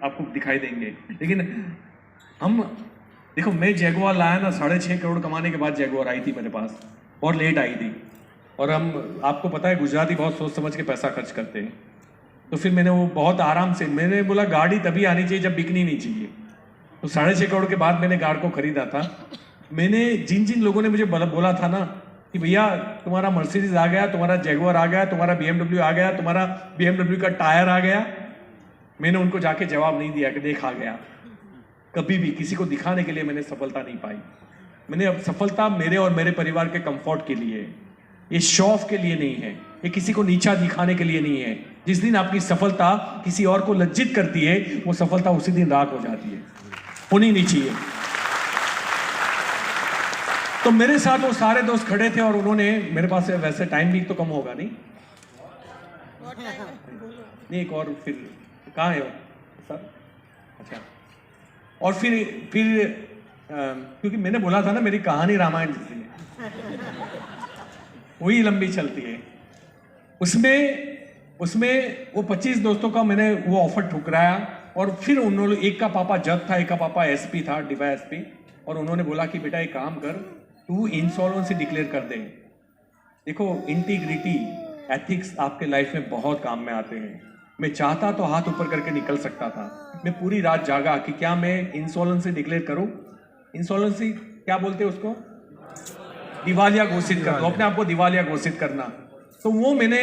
आपको दिखाई देंगे। लेकिन हम देखो, मैं जैगुआर लाया ना, 6.5 करोड़ कमाने के बाद जैगुआर आई थी मेरे पास, और लेट आई थी। और हम, आपको पता है गुजराती बहुत सोच समझ के पैसा खर्च करते हैं। तो फिर मैंने वो बहुत आराम से, मैंने बोला गाड़ी तभी आनी चाहिए जब बिकनी नहीं चाहिए। तो 6.5 करोड़ के बाद मैंने कार को खरीदा था। मैंने जिन जिन लोगों ने मुझे बोला था ना कि भैया तुम्हारा मर्सिडीज आ गया, तुम्हारा जैगुआर आ गया, तुम्हारा BMW आ गया, तुम्हारा BMW का टायर आ गया, मैंने उनको जाके जवाब नहीं दिया कि देख आ गया। कभी भी किसी को दिखाने के लिए मैंने सफलता नहीं पाई। मैंने अब सफलता मेरे और मेरे परिवार के कंफर्ट के लिए है, ये शो ऑफ के लिए नहीं है, ये किसी को नीचा दिखाने के लिए नहीं है। जिस दिन आपकी सफलता किसी और को लज्जित करती है, वो सफलता उसी दिन राख हो जाती है, होनी नहीं चाहिए। तो मेरे साथ वो सारे दोस्त खड़े थे और उन्होंने, मेरे पास वैसे टाइम भी तो कम होगा नहीं, एक और फिर कहाँ है सर? अच्छा, और फिर क्योंकि मैंने बोला था ना मेरी कहानी रामायण जैसी है, वही लंबी चलती है। उसमें वो 25 दोस्तों का मैंने वो ऑफर ठुकराया, और फिर उन्होंने, एक का पापा जज था, एक का पापा SP था, डिवा SP, और उन्होंने बोला कि बेटा एक काम कर, तू इंसॉल्वेंसी डिक्लेयर कर दे। देखो, इंटीग्रिटी, एथिक्स आपके लाइफ में बहुत काम में आते हैं। मैं चाहता तो हाथ ऊपर करके निकल सकता था, मैं पूरी रात जागा कि क्या मैं इंसॉल्वेंसी डिक्लेयर करूं। इंसॉल्वेंसी क्या बोलते हैं उसको? दिवालिया घोषित कर दो, अपने आप को दिवालिया घोषित करना। तो वो मैंने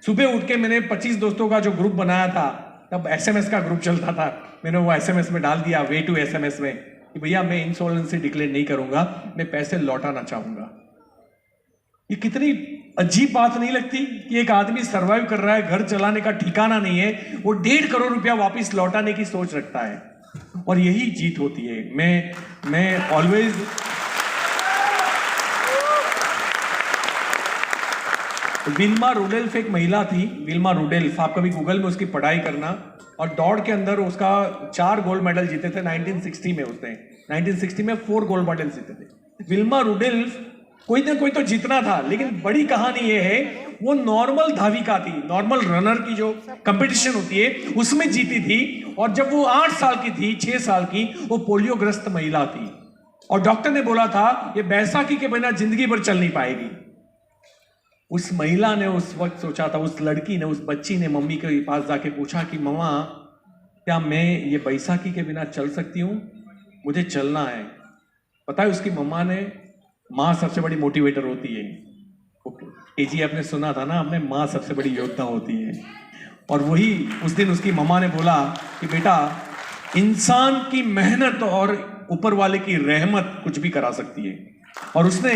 सुबह उठ के मैंने 25 दोस्तों का जो ग्रुप बनाया था, तब SMS का ग्रुप चलता था, मैंने वो SMS में डाल दिया, वे टू SMS में, कि भैया मैं इंसॉल्वेंसी डिक्लेयर नहीं करूंगा, मैं पैसे लौटाना चाहूंगा। ये कितनी अजीब बात नहीं लगती कि एक आदमी सरवाइव कर रहा है, घर चलाने का ठिकाना नहीं है, वो 1.5 करोड़ रुपया वापस लौटाने की सोच रखता है, और यही जीत होती है। मैं ऑलवेज, विल्मा रूडेल्फ एक महिला थी, विल्मा रूडेल्फ, आप कभी गूगल में उसकी पढ़ाई करना। और दौड़ के अंदर उसका 4 गोल्ड मेडल जीते थे 1960 में। उसने 1960 में 4 गोल्ड मेडल जीते थे। विल्मा रूडेल्फ, कोई ना कोई तो जीतना था, लेकिन बड़ी कहानी ये है, वो नॉर्मल धाविका थी, नॉर्मल रनर की जो कंपटीशन होती है उसमें जीती थी। और जब वो 8 साल की थी, 6 साल की, वो पोलियोग्रस्त महिला थी, और डॉक्टर ने बोला था ये बैसाखी के बिना जिंदगी भर चल नहीं पाएगी। उस महिला ने उस वक्त सोचा था, उस लड़की ने, उस बच्ची ने मम्मी के पास जाके पूछा कि मम्मा, क्या मैं ये बैसाखी के बिना चल सकती हूँ? मुझे चलना है। पता है उसकी मम्मा ने, माँ सबसे बड़ी मोटिवेटर होती है, KGF ने सुना था ना आपने, माँ सबसे बड़ी योद्धा होती है। और वही उस दिन उसकी मम्मा ने बोला कि बेटा, इंसान की मेहनत और ऊपर वाले की रहमत कुछ भी करा सकती है। और उसने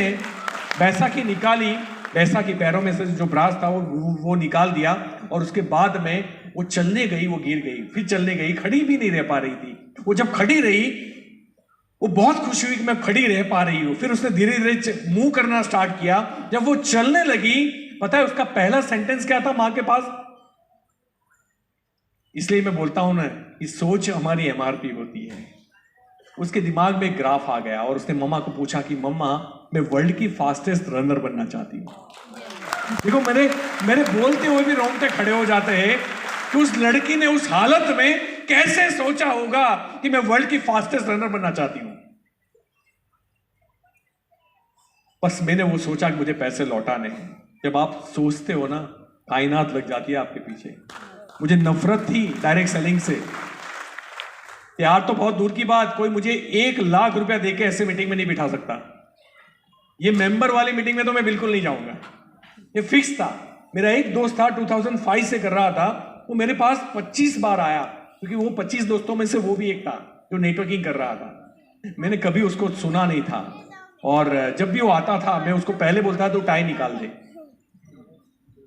बैसाखी निकाली, बैसाखी पैरों में से जो ब्रास था वो निकाल दिया, और उसके बाद में वो चलने गई, वो गिर गई, फिर चलने गई, खड़ी भी नहीं रह पा रही थी। वो जब खड़ी रही, वो बहुत खुश हुई कि मैं खड़ी रह पा रही हूँ। फिर उसने धीरे धीरे मूव करना स्टार्ट किया। जब वो चलने लगी, पता है उसका पहला सेंटेंस क्या था माँ के पास? इसलिए मैं बोलता हूं ना कि सोच हमारी MRP होती है। उसके दिमाग में एक ग्राफ आ गया, और उसने मम्मा को पूछा कि मम्मा, मैं वर्ल्ड की फास्टेस्ट रनर बनना चाहती हूँ। देखो, मेरे बोलते हुए भी रोंगटे खड़े हो जाते हैं कि उस लड़की ने उस हालत में कैसे सोचा होगा कि मैं वर्ल्ड की फास्टेस्ट रनर बनना चाहती हूं। बस मैंने वो सोचा कि मुझे पैसे लौटाने हैं। जब आप सोचते हो ना, कायनात लग जाती है आपके पीछे। मुझे नफरत थी डायरेक्ट सेलिंग से, यार तो बहुत दूर की बात, कोई मुझे 1 लाख रुपया देके ऐसे मीटिंग में नहीं बिठा सकता। ये मेंबर वाली मीटिंग में तो मैं बिल्कुल नहीं जाऊंगा, ये फिक्स था। मेरा एक दोस्त था, 2005 से कर रहा था, वो मेरे पास 25 बार आया, क्योंकि वो 25 दोस्तों में से वो भी एक था जो नेटवर्किंग कर रहा था। मैंने कभी उसको सुना नहीं था, और जब भी वो आता था मैं उसको पहले बोलता था, तो टाई निकाल दे,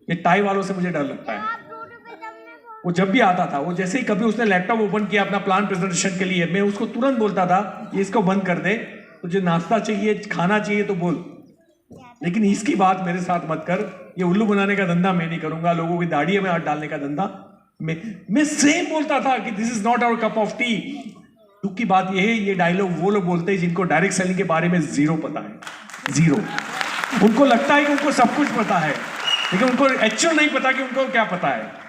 ये टाई वालों से मुझे डर लगता है। वो जब भी आता था, वो जैसे ही कभी उसने लैपटॉप ओपन किया अपना प्लान प्रेजेंटेशन के लिए, मैं उसको तुरंत बोलता था, ये इसको बंद कर दे, तुझे नाश्ता चाहिए, खाना चाहिए तो बोल, लेकिन इसकी बात मेरे साथ मत कर। ये उल्लू बनाने का धंधा मैं नहीं करूंगा, लोगों की दाढ़ी में हाथ डालने का धंधा। मैं सेम बोलता था कि this is not our cup of tea. दुख की बात यह है, ये डायलॉग वो लोग बोलते हैं जिनको डायरेक्ट सेलिंग के बारे में जीरो पता है, जीरो। उनको लगता है कि उनको सब कुछ पता है, लेकिन उनको एक्चुअल नहीं पता कि उनको क्या पता है।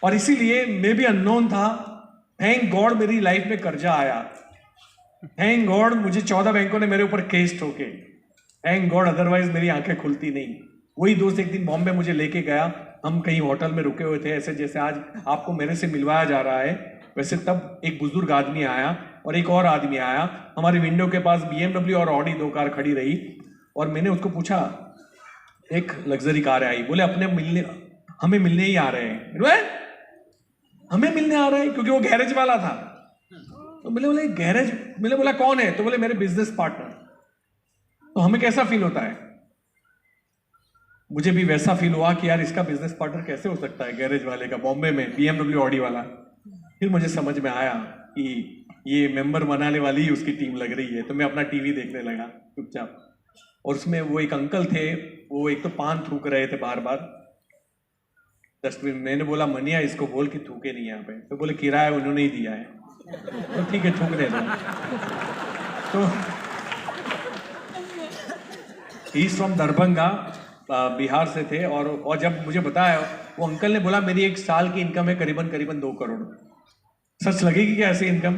और इसीलिए मैं भी अननोन था, थैंक गॉड मेरी लाइफ में कर्जा आया, थैंक गॉड मुझे 14 बैंकों ने मेरे ऊपर केस ठोके, थैंक गॉड, अदरवाइज मेरी आंखें खुलती नहीं। वही दोस्त एक दिन बॉम्बे मुझे लेके गया, हम कहीं होटल में रुके हुए थे, ऐसे जैसे आज आपको मेरे से मिलवाया जा रहा है वैसे। तब एक बुजुर्ग आदमी आया और एक और आदमी आया, हमारी विंडो के पास BMW और ऑडी 2 कार खड़ी रही, और मैंने उसको पूछा, एक लग्जरी कार आई, बोले हमें मिलने ही आ रहे हैं। हमें मिलने आ रहे हैं क्योंकि वो गैरेज वाला था। तो बोले गैरेज, मैंने बोला कौन है, तो बोले मेरे बिजनेस पार्टनर। तो हमें कैसा फील होता है? मुझे भी वैसा फील हुआ कि यार इसका बिजनेस पार्टनर कैसे हो सकता है गैरेज वाले का, बॉम्बे में BMW ऑडी वाला। फिर मुझे समझ में आया कि ये मेंबर बनाने वाली ही उसकी टीम लग रही है। तो मैं अपना टीवी देखने लगा चुपचाप, और उसमें वो एक अंकल थे, वो एक तो पान थूक रहे थे बार बार डस्टबिन। मैंने बोला मनिया इसको बोल कि थूके नहीं यहाँ पे। तो बोले किराया उन्होंने ही दिया है। तो ठीक है थूकने दो। तो ही फ्रॉम दरभंगा, बिहार से थे, और जब मुझे बताया वो अंकल ने बोला मेरी एक साल की इनकम है करीबन 2 करोड़। सच लगेगी क्या ऐसी इनकम,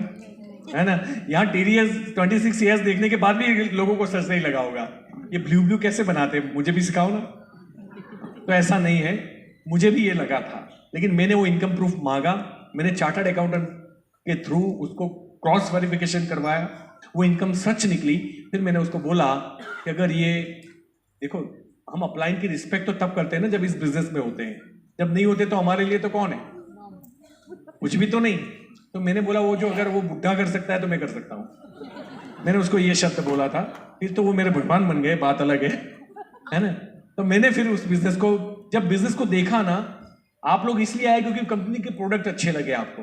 है ना? यहाँ TDS 26 ईयर्स देखने के बाद भी लोगों को सच नहीं लगा होगा। ये ब्लू कैसे बनाते, मुझे भी सिखाओ ना। तो ऐसा नहीं है, मुझे भी ये लगा था, लेकिन मैंने वो इनकम प्रूफ मांगा, मैंने चार्टर्ड अकाउंटेंट के थ्रू उसको क्रॉस वेरिफिकेशन करवाया, वो इनकम सच निकली। फिर मैंने उसको बोला कि अगर ये देखो, हम अपलाइन की रिस्पेक्ट तो तब करते हैं ना जब इस बिजनेस में होते हैं, जब नहीं होते तो हमारे लिए तो कौन है, कुछ भी तो नहीं। तो मैंने बोला वो जो अगर वो बुढ़ा कर सकता है तो मैं कर सकता हूँ। मैंने उसको ये शब्द बोला था। फिर तो वो मेरे भगवान बन गए, बात अलग है ना? तो मैंने फिर उस बिजनेस को, जब बिजनेस को देखा ना, आप लोग इसलिए आए क्योंकि कंपनी के प्रोडक्ट अच्छे लगे आपको,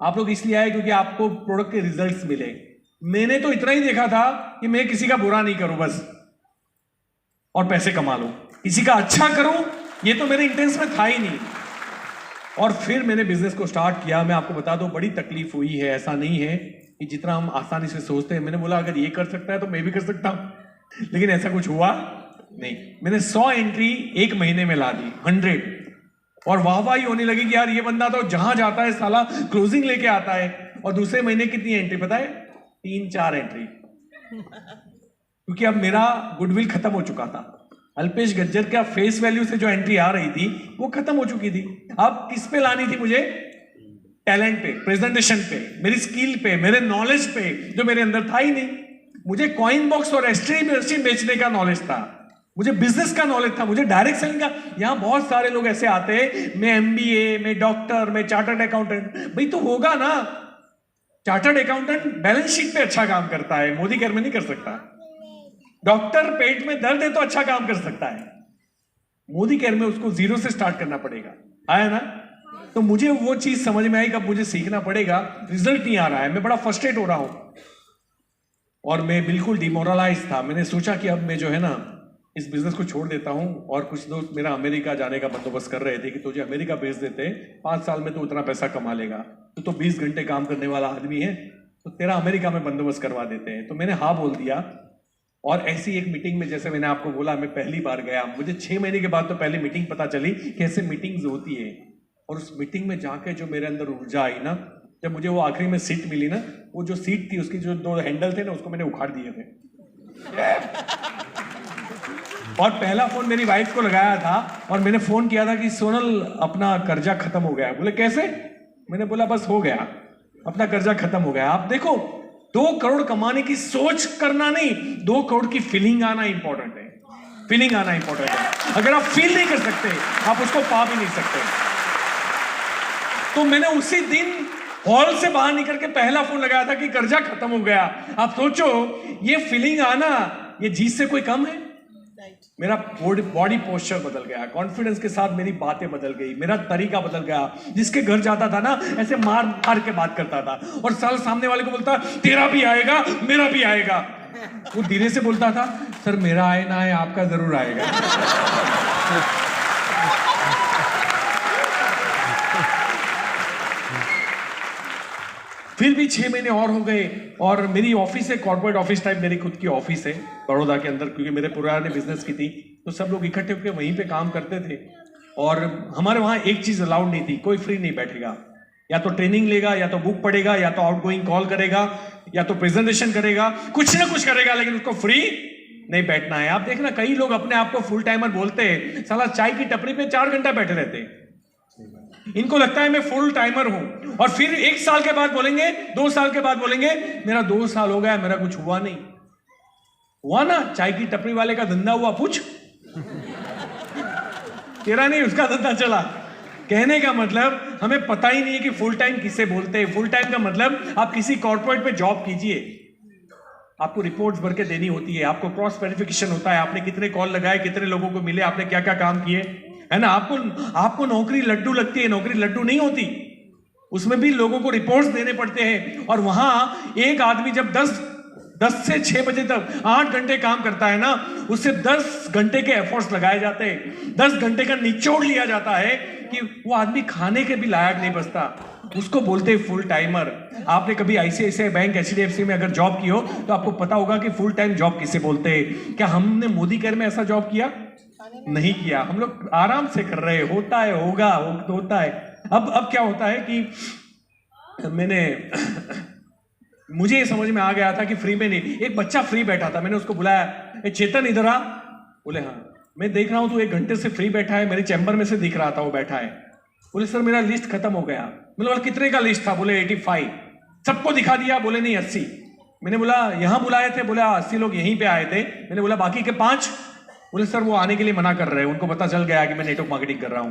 आप लोग इसलिए आए क्योंकि आपको प्रोडक्ट के रिजल्ट्स मिले। मैंने तो इतना ही देखा था कि मैं किसी का बुरा नहीं करूं बस, और पैसे कमा लूं, किसी का अच्छा करूं, ये तो मेरे इंटेंस में था ही नहीं। और फिर मैंने बिजनेस को स्टार्ट किया। मैं आपको बता दूं बड़ी तकलीफ हुई है, ऐसा नहीं है कि जितना हम आसानी से सोचते हैं। मैंने बोला अगर ये कर सकता है तो मैं भी कर सकता हूं, लेकिन ऐसा कुछ हुआ नहीं। मैंने 100 एंट्री 1 महीने में ला दी, 100, और वाहवाही होने लगी कि यार ये बंदा तो जहां जाता है साला क्लोजिंग लेके आता है। और दूसरे महीने कितनी एंट्री पता है? 3-4 एंट्री, क्योंकि अब मेरा गुडविल खत्म हो चुका था। अल्पेश गज्जर का फेस वैल्यू से जो एंट्री आ रही थी वो खत्म हो चुकी थी। अब किस पे लानी थी मुझे? टैलेंट पे, प्रेजेंटेशन पे, मेरी स्किल पे, मेरे नॉलेज पे, जो मेरे अंदर था ही नहीं। मुझे कॉइन बॉक्स और एस्ट्री मशीन बेचने का नॉलेज था, मुझे बिजनेस का नॉलेज था, मुझे डायरेक्ट सेलिंग का। यहां बहुत सारे लोग ऐसे आते हैं, मैं MBA, मैं डॉक्टर, मैं चार्टर्ड अकाउंटेंट। भाई तो होगा ना, चार्टर्ड अकाउंटेंट बैलेंस शीट पे अच्छा काम करता है, मोदी केयर में नहीं कर सकता। डॉक्टर पेट में दर्द है तो अच्छा काम कर सकता है, मोदी केयर में उसको 0 से स्टार्ट करना पड़ेगा। आया ना? तो मुझे वो चीज समझ में आई कि अब मुझे सीखना पड़ेगा, रिजल्ट नहीं आ रहा है, मैं बड़ा फ्रस्ट्रेट हो रहा हूं, और मैं बिल्कुल डिमोरलाइज था। मैंने सोचा कि अब मैं जो है ना इस बिजनेस को छोड़ देता हूं। और कुछ दोस्त मेरा अमेरिका जाने का बंदोबस्त कर रहे थे कि तुझे अमेरिका भेज देते, 5 साल में तो उतना पैसा कमा लेगा, तो 20 घंटे काम करने वाला आदमी है, तो तेरा अमेरिका में बंदोबस्त करवा देते हैं। तो मैंने हाँ बोल दिया। और ऐसी एक मीटिंग में, जैसे मैंने आपको बोला, मैं पहली बार गया, मुझे 6 महीने के बाद तो पहली मीटिंग पता चली कैसे मीटिंग्स होती है। और उस मीटिंग में जाके जो मेरे अंदर ऊर्जा आई ना, जब मुझे वो आखिरी में सीट मिली ना, वो जो सीट थी उसकी जो 2 हैंडल थे ना, उसको मैंने उखाड़ दिए थे। और पहला फोन मेरी वाइफ को लगाया था, और मैंने फोन किया था कि सोनल अपना कर्जा खत्म हो गया। बोले कैसे? मैंने बोला बस हो गया, अपना कर्जा खत्म हो गया। आप देखो, 2 करोड़ कमाने की सोच करना नहीं, 2 करोड़ की फीलिंग आना इंपॉर्टेंट है। फीलिंग आना इंपॉर्टेंट है। अगर आप फील नहीं कर सकते, आप उसको पा भी नहीं सकते। तो मैंने उसी दिन हॉल से बाहर निकल के पहला फोन लगाया था कि कर्जा खत्म हो गया। आप सोचो, ये फीलिंग आना, ये जीत से कोई कम है? मेरा बॉडी पोस्चर बदल गया, कॉन्फिडेंस के साथ मेरी बातें बदल गई, मेरा तरीका बदल गया। जिसके घर जाता था ना, ऐसे मार मार के बात करता था, और साल सामने वाले को बोलता तेरा भी आएगा, मेरा भी आएगा। वो धीरे से बोलता था, सर मेरा आए ना आए, आपका जरूर आएगा। फिर भी 6 महीने और हो गए, और मेरी ऑफिस है, कॉर्पोरेट ऑफिस टाइप मेरी खुद की ऑफिस है बड़ौदा के अंदर, क्योंकि मेरे पुराने बिजनेस की थी, तो सब लोग इकट्ठे होकर वहीं पे काम करते थे। और हमारे वहाँ एक चीज अलाउड नहीं थी, कोई फ्री नहीं बैठेगा। या तो ट्रेनिंग लेगा, या तो बुक पढ़ेगा, या तो आउटगोइंग कॉल करेगा, या तो प्रेजेंटेशन करेगा, कुछ ना कुछ करेगा, लेकिन उसको फ्री नहीं बैठना है। आप देखना कई लोग अपने आप को फुल टाइमर बोलते हैं, साला चाय की टपरी पे 4 घंटा बैठे रहते हैं। इनको लगता है मैं फुल टाइमर हूं, और फिर 1 साल के बाद बोलेंगे, 2 साल के बाद बोलेंगे मेरा 2 साल हो गया, मेरा कुछ हुआ नहीं। हुआ ना, चाय की टपरी वाले का धंधा हुआ, पूछ तेरा नहीं, उसका धंधा चला। कहने का मतलब हमें पता ही नहीं है कि फुल टाइम किसे बोलते हैं। फुल टाइम का मतलब आप किसी कॉर्पोरेट पे जॉब कीजिए, आपको रिपोर्ट्स भर के देनी होती है, आपको क्रॉस वेरिफिकेशन होता है, आपने कितने कॉल लगाए, कितने लोगों को मिले, आपने क्या क्या काम किए, है ना। आपको नौकरी लड्डू लगती है, नौकरी लड्डू नहीं होती, उसमें भी लोगों को रिपोर्ट्स देने पड़ते हैं। और वहां एक आदमी जब 10 से 6 बजे तक 8 घंटे काम करता है ना, उससे 10 घंटे के एफर्ट्स लगाए जाते हैं, 10 घंटे का निचोड़ लिया जाता है कि वो आदमी खाने के भी लायक नहीं बचता। उसको बोलते हैं फुल टाइमर। आपने कभी आईसीआईसीआई बैंक, एचडीएफसी में अगर जॉब की हो तो आपको पता होगा कि फुल टाइम जॉब किसे बोलते हैं। क्या हमने मोदी केयर में ऐसा जॉब किया? नहीं किया। हम लोग आराम से कर रहे, होता है, होगा, होता है। अब क्या होता है कि मुझे ये समझ में आ गया था कि फ्री में नहीं। एक बच्चा फ्री बैठा था, मैंने उसको बुलाया, ए चेतन इधर आ। बोले हाँ। मैं देख रहा हूं तू 1 घंटे से फ्री बैठा है, मेरे चैम्बर में से दिख रहा था वो बैठा है। बोले सर मेरा लिस्ट खत्म हो गया। मैंने बोला कितने का लिस्ट था? बोले 85। सबको दिखा दिया? बोले नहीं 80। मैंने बोला यहां बुलाए थे? बोला 80 लोग यहीं पे आए थे। मैंने बोला बाकी के 5? बोले सर वो आने के लिए मना कर रहे हैं, उनको पता चल गया कि मैं नेटवर्क मार्केटिंग कर रहा हूं।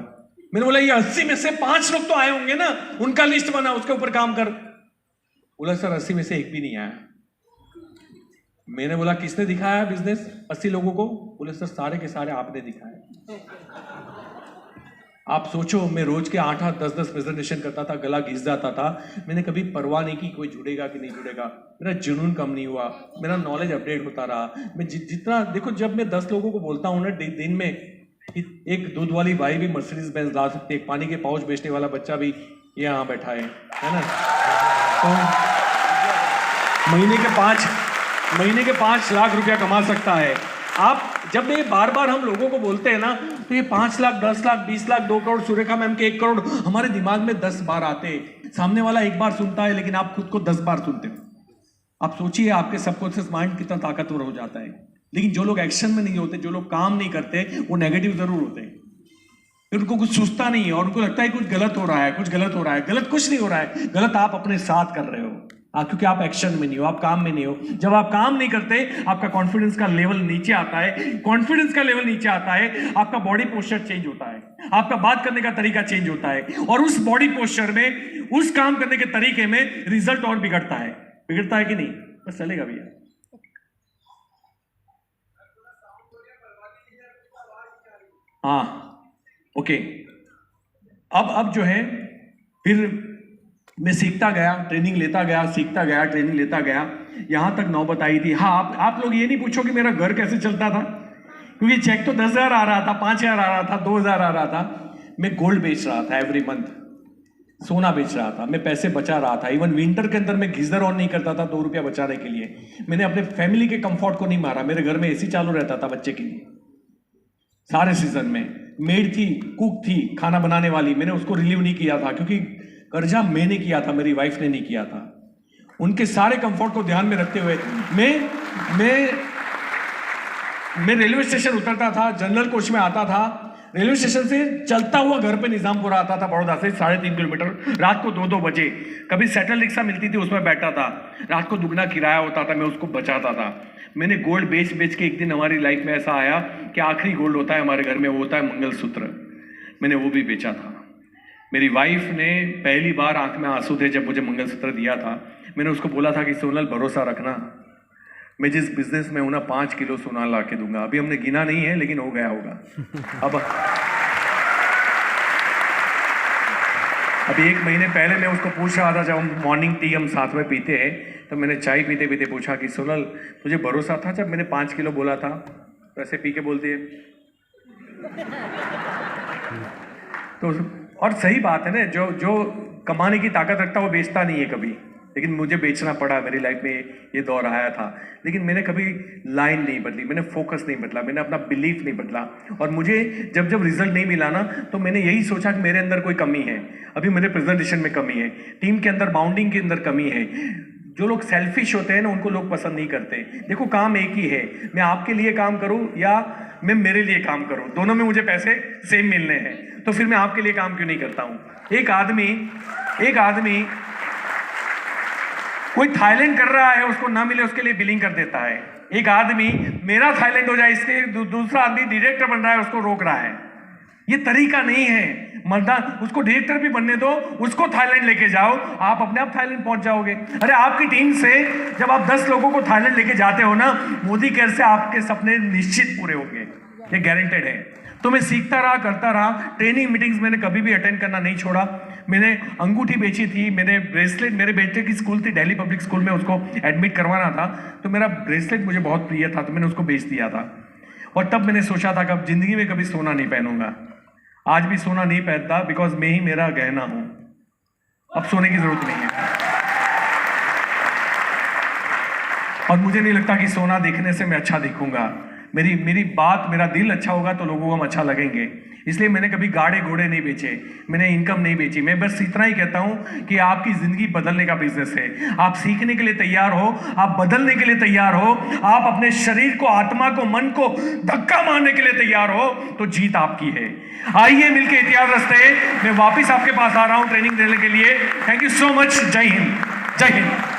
मैंने बोला ये 80 में से 5 लोग तो आए होंगे ना, उनका लिस्ट बना, उसके ऊपर काम कर। बोला सर 80 में से एक भी नहीं आया। मैंने बोला किसने दिखाया बिजनेस 80 लोगों को? बोले सर सारे के सारे आपने दिखाया। आप सोचो, मैं रोज के 8-8, 10-10 प्रेजेंटेशन करता था, गला घिस जाता था, मैंने कभी परवाह नहीं की कोई जुड़ेगा कि नहीं जुड़ेगा। मेरा जुनून कम नहीं हुआ, मेरा नॉलेज अपडेट होता रहा। मैं जितना देखो, जब मैं 10 लोगों को बोलता हूँ ना दिन में, एक दूध वाली भाई भी मर्सिडीज बेंज ला सकती है, एक पानी के पाउच बेचने वाला बच्चा भी यहाँ बैठा है ना। तो महीने के 5 लाख रुपया कमा सकता है। आप जब ये बार बार हम लोगों को बोलते हैं ना, तो ये 5 लाख, 10 लाख, 20 लाख, 2 करोड़, सुरेखा मैम के 1 करोड़ हमारे दिमाग में 10 बार आते हैं। सामने वाला 1 बार सुनता है, लेकिन आप खुद को 10 बार सुनते हो। आप सोचिए आपके सबकॉन्शियस माइंड कितना ताकतवर हो जाता है। लेकिन जो लोग एक्शन में नहीं होते, जो लोग काम नहीं करते, वो नेगेटिव जरूर होते हैं। फिर उनको कुछ सूझता नहीं है और उनको लगता है कुछ गलत हो रहा है, कुछ गलत हो रहा है। गलत कुछ नहीं हो रहा है, गलत आप अपने साथ कर रहे हो, क्योंकि आप एक्शन में नहीं हो, आप काम में नहीं हो। जब आप काम नहीं करते, आपका कॉन्फिडेंस का लेवल नीचे आता है। कॉन्फिडेंस का लेवल नीचे आता है, आपका बॉडी पोस्चर चेंज होता है, आपका बात करने का तरीका चेंज होता है, और उस बॉडी पोस्चर में, उस काम करने के तरीके में रिजल्ट और बिगड़ता है। बिगड़ता है कि नहीं? बस चलेगा भैया। हाँ ओके। अब जो है, फिर मैं सीखता गया, ट्रेनिंग लेता गया, सीखता गया, ट्रेनिंग लेता गया। यहां तक नौबत आई थी। हाँ, आप लोग ये नहीं पूछो कि मेरा घर कैसे चलता था, क्योंकि चेक तो 10,000 आ रहा था, 5,000 आ रहा था, 2,000 आ रहा था। मैं गोल्ड बेच रहा था एवरी मंथ, सोना बेच रहा था, मैं पैसे बचा रहा था। इवन विंटर के अंदर मैं गीजर ऑन नहीं करता था 2 रुपया बचाने के लिए। मैंने अपने फैमिली के कंफर्ट को नहीं मारा। मेरे घर में एसी चालू रहता था बच्चे के लिए सारे सीजन में। मेड थी, कुक थी, खाना बनाने वाली, मैंने उसको रिलीव नहीं किया था, क्योंकि कर्जा मैंने किया था, मेरी वाइफ ने नहीं किया था। उनके सारे कंफर्ट को ध्यान में रखते हुए मैं रेलवे स्टेशन उतरता था, जनरल कोच में आता था, रेलवे स्टेशन से चलता हुआ घर पे निजामपुरा आता था, बड़ौदा से 3.5 किलोमीटर। रात को 2-2 बजे कभी सेटल रिक्शा मिलती थी, उसमें बैठा था। रात को दुगना किराया होता था, मैं उसको बचाता था। मैंने गोल्ड बेच बेच के एक दिन हमारी लाइफ में ऐसा आया कि आखिरी गोल्ड होता है हमारे घर में, वो होता है मंगलसूत्र। मैंने वो भी बेचा था। मेरी वाइफ ने पहली बार आंख में आंसू थे जब मुझे मंगलसूत्र दिया था। मैंने उसको बोला था कि सोनल भरोसा रखना, मैं जिस बिजनेस में हूं ना 5 किलो सोना ला के दूंगा। अभी हमने गिना नहीं है, लेकिन हो गया होगा। अभी 1 महीने पहले मैं उसको पूछ रहा था, जब हम मॉर्निंग टी हम साथ में पीते हैं, तो मैंने चाय पीते पीते पूछा कि सोनल तुझे भरोसा था जब मैंने 5 किलो बोला था? वैसे पी के बोलती है। तो और सही बात है ना, जो कमाने की ताकत रखता है वो बेचता नहीं है कभी। लेकिन मुझे बेचना पड़ा, मेरी लाइफ में ये दौर आया था। लेकिन मैंने कभी लाइन नहीं बदली, मैंने फोकस नहीं बदला, मैंने अपना बिलीफ नहीं बदला। और मुझे जब जब रिजल्ट नहीं मिला ना, तो मैंने यही सोचा कि मेरे अंदर कोई कमी है, अभी मेरे प्रेजेंटेशन में कमी है, टीम के अंदर बाउंडिंग के अंदर कमी है। जो लोग सेल्फिश होते हैं ना, उनको लोग पसंद नहीं करते। देखो, काम एक ही है, मैं आपके लिए काम करूं या मैं मेरे लिए काम करूं, दोनों में मुझे पैसे सेम मिलने हैं, तो फिर मैं आपके लिए काम क्यों नहीं करता हूं। एक आदमी कोई थाईलैंड कर रहा है, उसको ना मिले उसके लिए बिलिंग कर देता है। एक आदमी मेरा थाईलैंड हो जाए इसके दूसरा आदमी डायरेक्टर बन रहा है, उसको रोक रहा है। ये तरीका नहीं है। मर्दा उसको डायरेक्टर भी बनने दो, उसको थाईलैंड लेके जाओ, आप अपने आप थाईलैंड पहुंच जाओगे। अरे आपकी टीम से जब आप 10 लोगों को थाईलैंड लेके जाते हो ना, मोदी केयर से आपके सपने निश्चित पूरे होंगे, ये गारंटेड है। तो मैं सीखता रहा, करता रहा। ट्रेनिंग मीटिंग्स मैंने कभी भी अटेंड करना नहीं छोड़ा। मैंने अंगूठी बेची थी, मैंने ब्रेसलेट, मेरे बेटे की स्कूल थी दिल्ली पब्लिक स्कूल में, उसको एडमिट करवाना था, तो मेरा ब्रेसलेट मुझे बहुत प्रिय था, तो मैंने उसको बेच दिया था। और तब मैंने सोचा था कि अब जिंदगी में कभी सोना नहीं पहनूंगा। आज भी सोना नहीं पहनता, बिकॉज मैं ही मेरा गहना हूं। अब सोने की जरूरत नहीं है। और मुझे नहीं लगता कि सोना देखने से मैं अच्छा दिखूंगा। मेरी बात, मेरा दिल अच्छा होगा तो लोगों को हम अच्छा लगेंगे। इसलिए मैंने कभी गाड़े घोड़े नहीं बेचे, मैंने इनकम नहीं बेची। मैं बस इतना ही कहता हूं कि आपकी जिंदगी बदलने का बिजनेस है। आप सीखने के लिए तैयार हो, आप बदलने के लिए तैयार हो, आप अपने शरीर को, आत्मा को, मन को धक्का मारने के लिए तैयार हो, तो जीत आपकी है। आइए मिलके इतिहास रचते। मैं वापिस आपके पास आ रहा हूं ट्रेनिंग देने के लिए। Thank you so much. जय हिंद, जय हिंद।